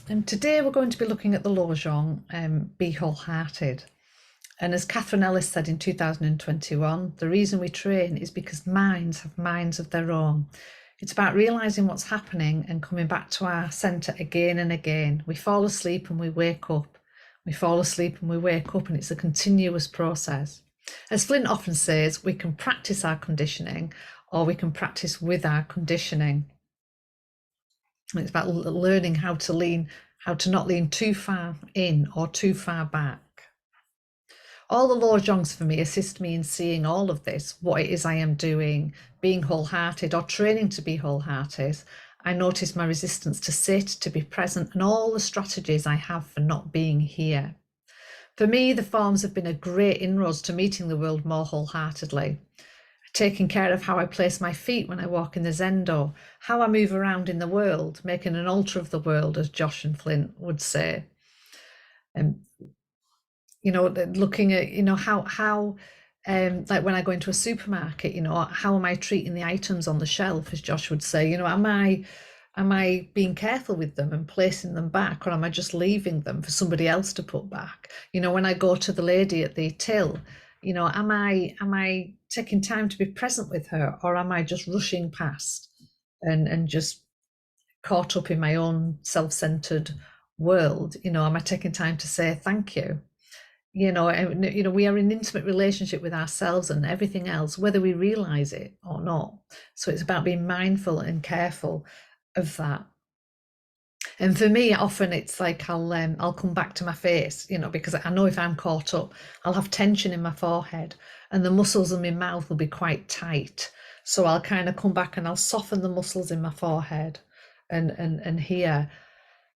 And today we're going to be looking at the Lojong, Be Wholehearted. And as Catherine Ellis said in 2021, the reason we train is because minds have minds of their own. It's about realizing what's happening and coming back to our center again and again. We fall asleep and we wake up. We fall asleep and we wake up, and it's a continuous process. As Flint often says, we can practice our conditioning or we can practice with our conditioning. It's about learning how to not lean too far in or too far back. All the Lojongs for me assist me in seeing all of this, what it is I am doing, being wholehearted or training to be wholehearted. I notice my resistance to sit, to be present, and all the strategies I have for not being here. For me, the forms have been a great inroads to meeting the world more wholeheartedly. Taking care of how I place my feet when I walk in the Zendo, how I move around in the world, making an altar of the world, as Josh and Flint would say. Looking at, how like when I go into a supermarket, how am I treating the items on the shelf, as Josh would say, am I being careful with them and placing them back, or am I just leaving them for somebody else to put back? When I go to the lady at the till, am I taking time to be present with her, or am I just rushing past and just caught up in my own self-centered world? Am I taking time to say thank you? We are in intimate relationship with ourselves and everything else, whether we realize it or not. So it's about being mindful and careful of that. And for me, often it's like I'll come back to my face, because I know if I'm caught up, I'll have tension in my forehead and the muscles in my mouth will be quite tight. So I'll kind of come back and I'll soften the muscles in my forehead and here,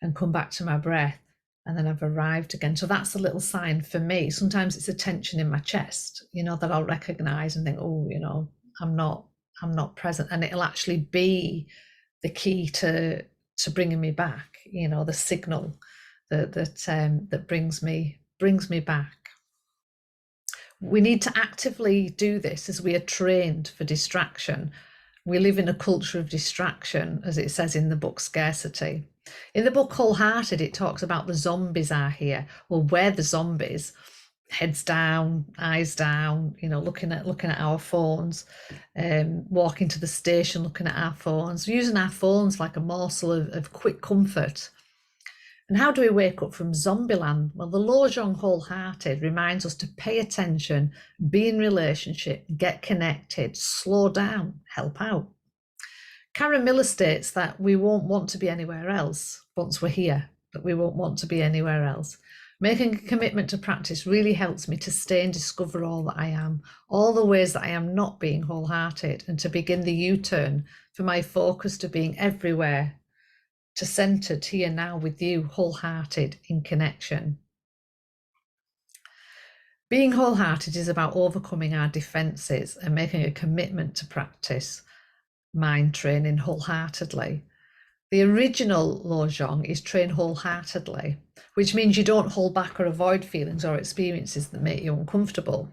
and come back to my breath. And then I've arrived again. So that's a little sign for me. Sometimes it's a tension in my chest, that I'll recognize and think, oh, I'm not present. And it'll actually be the key to bringing me back, the signal that brings me back. We need to actively do this as we are trained for distraction. We live in a culture of distraction, as it says in the book Scarcity. In the book WholeHearted, it talks about the zombies are here. Well, we're the zombies, heads down, eyes down, looking at our phones, walking to the station, looking at our phones, using our phones like a morsel of quick comfort. And how do we wake up from zombieland? Well, the Lojong WholeHearted reminds us to pay attention, be in relationship, get connected, slow down, help out. Karen Miller states that we won't want to be anywhere else once we're here, that we won't want to be anywhere else. Making a commitment to practice really helps me to stay and discover all that I am, all the ways that I am not being wholehearted, and to begin the U-turn for my focus to being everywhere, to centered here now with you, wholehearted in connection. Being wholehearted is about overcoming our defenses and making a commitment to practice mind training wholeheartedly. The original Lojong is train wholeheartedly, which means you don't hold back or avoid feelings or experiences that make you uncomfortable.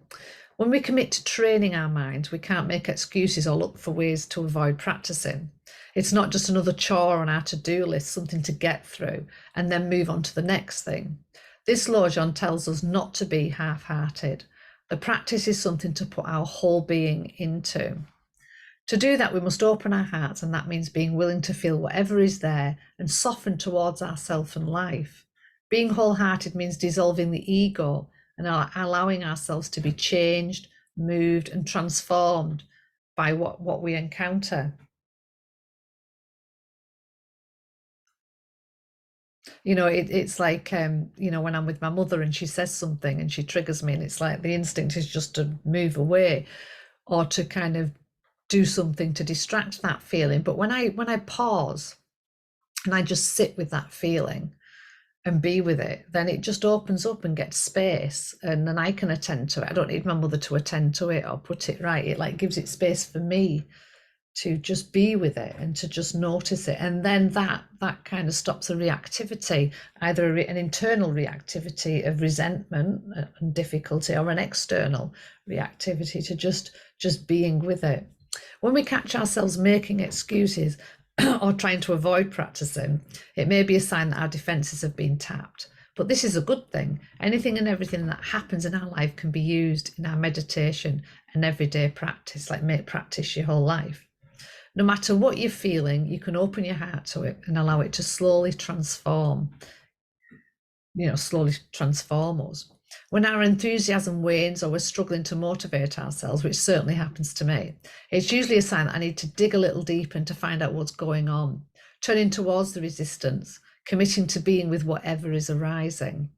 When we commit to training our minds, we can't make excuses or look for ways to avoid practicing. It's not just another chore on our to-do list, something to get through and then move on to the next thing. This Lojong tells us not to be half-hearted. The practice is something to put our whole being into. To do that, we must open our hearts, and that means being willing to feel whatever is there and soften towards ourself and life. Being wholehearted means dissolving the ego and allowing ourselves to be changed, moved, and transformed by what we encounter. It's like, when I'm with my mother and she says something and she triggers me, and it's like the instinct is just to move away or to kind of do something to distract that feeling. But when I pause and I just sit with that feeling and be with it, then it just opens up and gets space, and then I can attend to it. I don't need my mother to attend to it or put it right. It like gives it space for me to just be with it and to just notice it. And then that kind of stops a reactivity, either an internal reactivity of resentment and difficulty, or an external reactivity to just being with it. When we catch ourselves making excuses or trying to avoid practicing, it may be a sign that our defenses have been tapped. But this is a good thing. Anything and everything that happens in our life can be used in our meditation and everyday practice, like make practice your whole life. No matter what you're feeling, you can open your heart to it and allow it to slowly transform, slowly transform us. When our enthusiasm wanes or we're struggling to motivate ourselves, which certainly happens to me, it's usually a sign that I need to dig a little deeper and to find out what's going on, turning towards the resistance, committing to being with whatever is arising.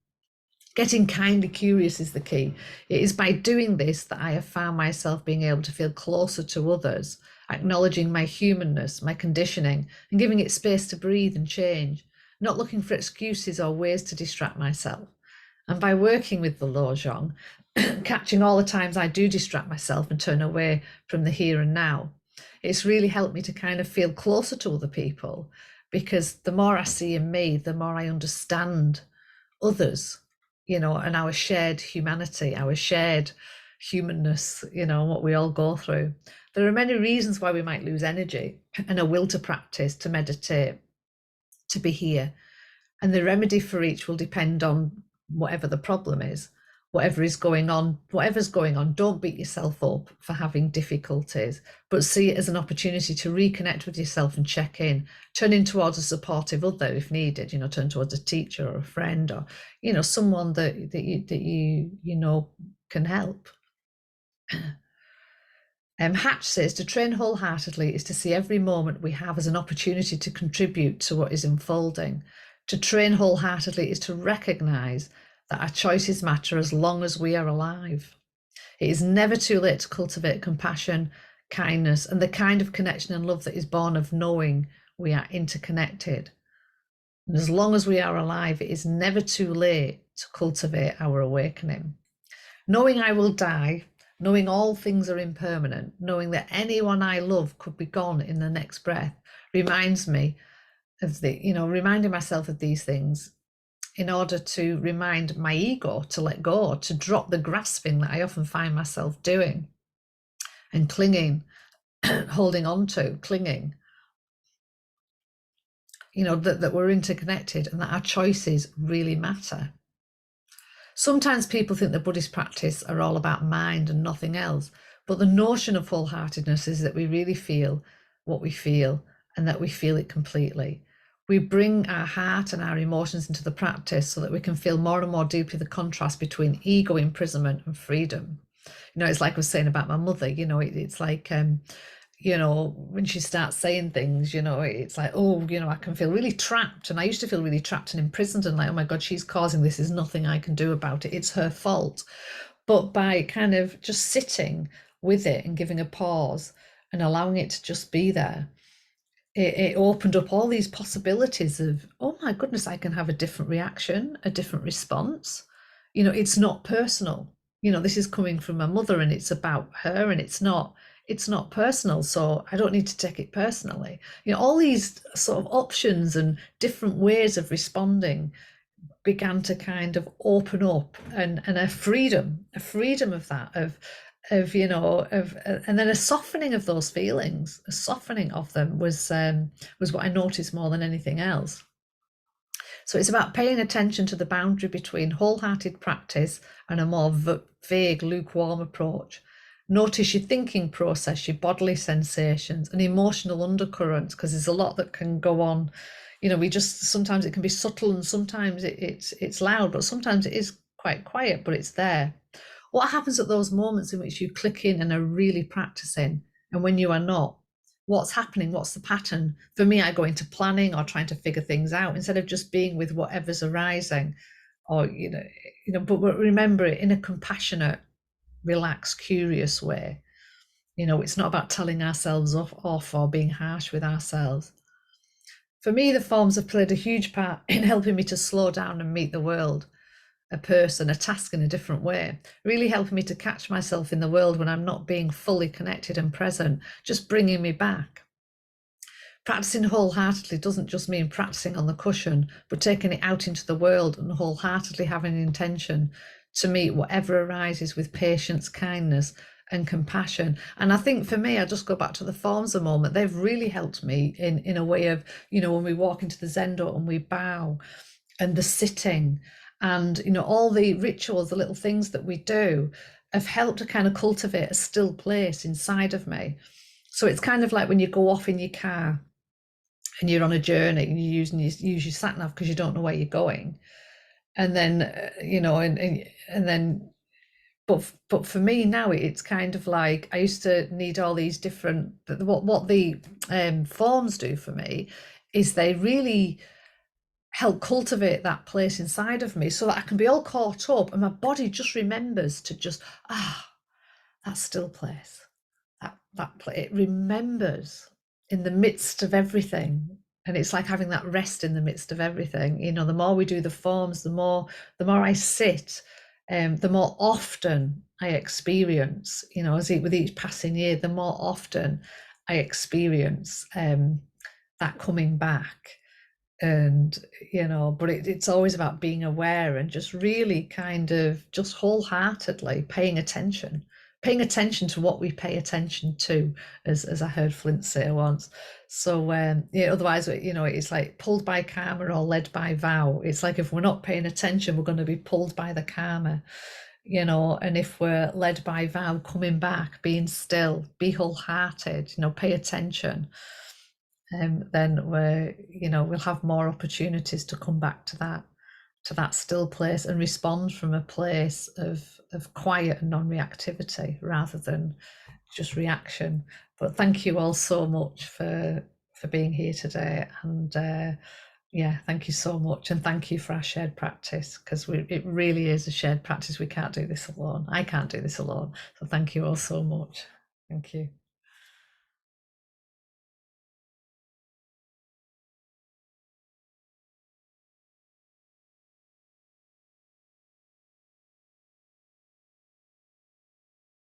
Getting kindly curious is the key. It is by doing this that I have found myself being able to feel closer to others, acknowledging my humanness, my conditioning, and giving it space to breathe and change, not looking for excuses or ways to distract myself. And by working with the Lojong, catching all the times I do distract myself and turn away from the here and now, it's really helped me to kind of feel closer to other people, because the more I see in me, the more I understand others, and our shared humanity, our shared humanness, what we all go through. There are many reasons why we might lose energy and a will to practice, to meditate, to be here. And the remedy for each will depend on whatever the problem is, whatever's going on. Don't beat yourself up for having difficulties, but see it as an opportunity to reconnect with yourself and check in, turn in towards a supportive other if needed, turn towards a teacher or a friend, or, someone that you can help. Hatch says to train wholeheartedly is to see every moment we have as an opportunity to contribute to what is unfolding. To train wholeheartedly is to recognize that our choices matter as long as we are alive. It is never too late to cultivate compassion, kindness, and the kind of connection and love that is born of knowing we are interconnected. And as long as we are alive, it is never too late to cultivate our awakening. Knowing I will die, knowing all things are impermanent, knowing that anyone I love could be gone in the next breath, reminds me of reminding myself of these things in order to remind my ego to let go, to drop the grasping that I often find myself doing and clinging, holding on to, clinging, that we're interconnected and that our choices really matter. Sometimes people think the Buddhist practice are all about mind and nothing else, but the notion of wholeheartedness is that we really feel what we feel and that we feel it completely. We bring our heart and our emotions into the practice so that we can feel more and more deeply the contrast between ego imprisonment and freedom. It's like I was saying about my mother, it's like, when she starts saying things, it's like, I can feel really trapped. And I used to feel really trapped and imprisoned and like, oh my God, she's causing this. There's nothing I can do about it. It's her fault. But by kind of just sitting with it and giving a pause and allowing it to just be there, it opened up all these possibilities of, oh my goodness, I can have a different reaction, a different response. It's not personal. This is coming from my mother and it's about her and it's not personal. So I don't need to take it personally. All these sort of options and different ways of responding began to kind of open up and a freedom of that, and then a softening of those feelings, a softening of them was what I noticed more than anything else. So it's about paying attention to the boundary between wholehearted practice and a more vague, lukewarm approach. Notice your thinking process, your bodily sensations and emotional undercurrents, because there's a lot that can go on. Sometimes it can be subtle and sometimes it's loud, but sometimes it is quite quiet, but it's there. What happens at those moments in which you click in and are really practicing, and when you are not? What's happening? What's the pattern? For me, I go into planning or trying to figure things out instead of just being with whatever's arising, or but remember it in a compassionate, relaxed, curious way. It's not about telling ourselves off or being harsh with ourselves. For me, the forms have played a huge part in helping me to slow down and meet the world, a person, a task in a different way, really helping me to catch myself in the world when I'm not being fully connected and present, just bringing me back. Practicing wholeheartedly doesn't just mean practicing on the cushion, but taking it out into the world and wholeheartedly having an intention to meet whatever arises with patience, kindness, and compassion. And I think for me, I just go back to the forms a moment. They've really helped me in a way of, when we walk into the zendo and we bow, and the sitting, and all the rituals, the little things that we do have helped to kind of cultivate a still place inside of me. So it's kind of like when you go off in your car and you're on a journey and you use your sat nav because you don't know where you're going, and then and then but for me now it's kind of like I used to need all these different, what the forms do for me is they really help cultivate that place inside of me so that I can be all caught up and my body just remembers to just that still place, that place, it remembers in the midst of everything. And it's like having that rest in the midst of everything. The more we do the forms, the more I sit, the more often I experience, with each passing year, the more often I experience that coming back. And but it's always about being aware and just really kind of just wholeheartedly paying attention to what we pay attention to, as I heard Flint say once. So otherwise it's like pulled by karma or led by vow. It's like if we're not paying attention, we're going to be pulled by the karma, and if we're led by vow, coming back, being still, be wholehearted, pay attention, then we'll have more opportunities to come back to that still place and respond from a place of quiet and non-reactivity rather than just reaction. But thank you all so much for being here today, and thank you so much, and thank you for our shared practice, because it really is a shared practice. We can't do this alone. I can't do this alone. So thank you all so much. Thank you.